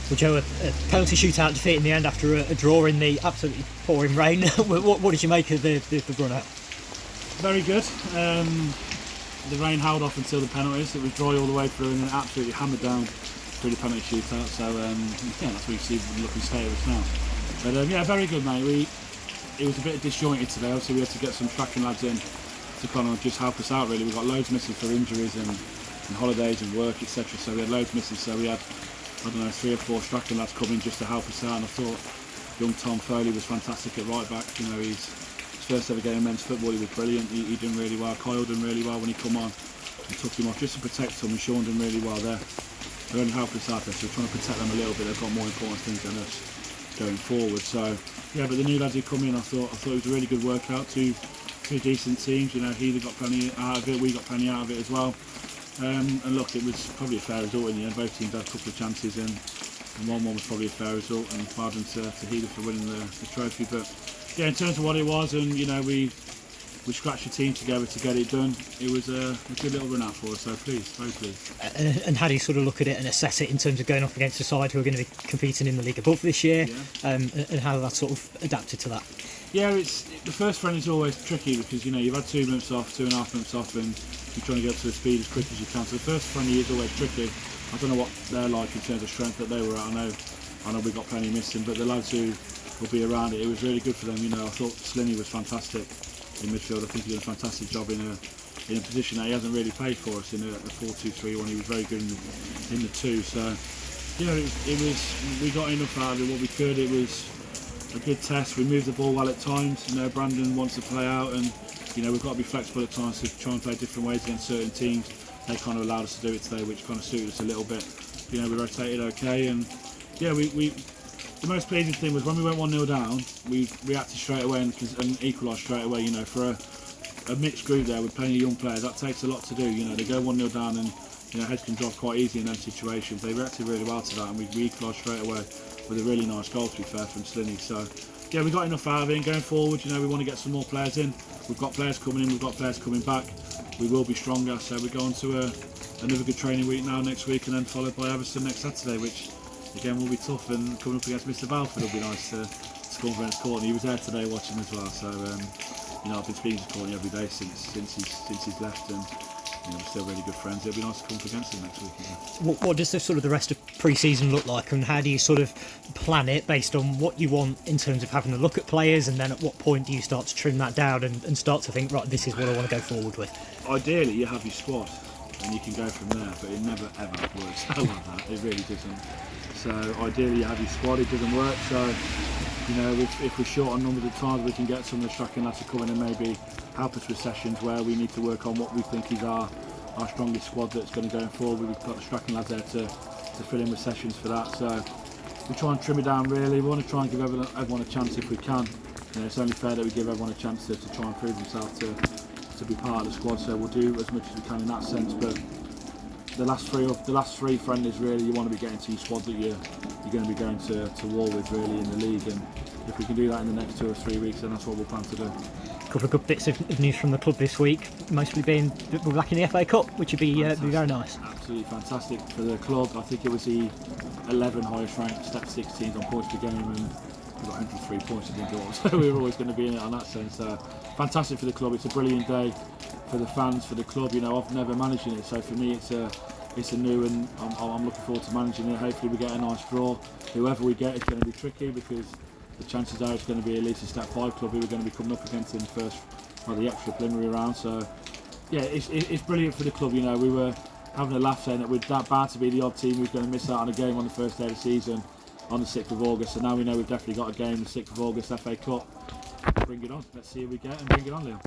Well, Joe, a penalty shootout defeat in the end after a draw in the absolutely pouring rain. What did you make of the run out? Very good. The rain held off until the penalties. It was dry all the way through and then absolutely hammered down through the penalty shootout. So yeah, that's what you see the looking state of us now. But yeah, very good, mate. It was a bit disjointed today. Obviously, we had to get some Strachan lads in to kind of just help us out. Really, we got loads missing for injuries and holidays and work, etc. So we had loads missing. So we had, I don't know, 3 or 4 Strachan lads come in just to help us out. And I thought young Tom Foley was fantastic at right back. You know, his first ever game of men's football, he was brilliant. He done really well. Kyle done really well when he come on and took him off just to protect him. And Sean done really well there. They're only helping us out there, so we're trying to protect them a little bit. They've got more important things than us going forward. So yeah, but the new lads who come in, I thought it was a really good workout. Two decent teams. You know, Healy got plenty out of it. We got plenty out of it as well. And look, it was probably a fair result in the end. Both teams had a couple of chances and 1-1 was probably a fair result. And well done to Healy for winning the trophy. But yeah, in terms of what it was, and you know, we scratched the team together to get it done. It was a good little run out for us, so pleased, very pleased. And how do you sort of look at it and assess it in terms of going up against a side who are going to be competing in the league above this year, and how that sort of adapted to that? Yeah, the first friend is always tricky because you know you've had 2 months off, 2.5 months off, and you're trying to get up to the speed as quick as you can. So the first friendly is always tricky. I don't know what they're like in terms of strength that they were at. I know we got plenty missing, but the lads who will be around it was really good for them. You know, I thought Slinny was fantastic in midfield. I think he did a fantastic job in a position that he hasn't really played for us in a 4-2-3 when he was very good in the 2. So you know, we got enough out of it what we could. It was a good test. We moved the ball well at times. You know, Brandon wants to play out, and you know we've got to be flexible at times to try and play different ways against certain teams. They kind of allowed us to do it today, which kind of suited us a little bit. You know, we rotated okay, and yeah, the most pleasing thing was when we went 1-0 down, we reacted straight away and equalised straight away. You know, for a mixed group there with plenty of young players, that takes a lot to do. You know, they go 1-0 down and you know heads can drop quite easy in those situations. They reacted really well to that, and we equalised straight away with a really nice goal, to be fair, from Slinny. So yeah, we got enough out of it. And going forward, you know, we want to get some more players in. We've got players coming in, we've got players coming back. We will be stronger, so we're going to another good training week now next week, and then followed by Everton next Saturday, which again will be tough. And coming up against Mr. Balfour will be nice to score against Courtney. He was there today watching as well, so you know, I've been speaking to Courtney every day since he's left, and you know, we're still really good friends. It'll be nice to come up against him next week again. What does the rest of pre-season look like, and how do you sort of plan it based on what you want in terms of having a look at players, and then at what point do you start to trim that down and start to think, right, this is what I want to go forward with? Ideally, you have your squad and you can go from there, but it never ever works out like that. It really doesn't. So ideally, you have your squad. It doesn't work. So you know, if we're short on numbers of times, we can get some of the Strachan lads to come in and maybe help us with sessions where we need to work on what we think is our strongest squad that's going to go forward. We've got the Strachan lads there to fill in with sessions for that. So we try and trim it down really. We want to try and give everyone a chance if we can. You know, it's only fair that we give everyone a chance to try and prove themselves to be part of the squad. So we'll do as much as we can in that sense. But the last three friendlies really, you want to be getting to your squad that you're going to be going to war with really in the league. And if we can do that in the next 2 or 3 weeks, then that's what we'll plan to do. A couple of good bits of news from the club this week, mostly being we're back in the FA Cup, which would be very nice. Absolutely fantastic for the club. I think it was the 11 highest ranked step 16s on points per game, and we got 103 points in the goal, so we were always going to be in it on that sense. Fantastic for the club. It's a brilliant day for the fans, for the club. You know, I've never managed it, so for me it's a new, and I'm looking forward to managing it. Hopefully we get a nice draw. Whoever we get is going to be tricky because the chances are it's going to be at least a step 5 club who we're going to be coming up against in the first, well, the extra preliminary round. So yeah, it's brilliant for the club. You know, we were having a laugh saying that we're that bad to be the odd team who's going to miss out on a game on the first day of the season on the 6th of August. So now we know we've definitely got a game the 6th of August, FA Cup. Bring it on. Let's see who we get and bring it on, Liam.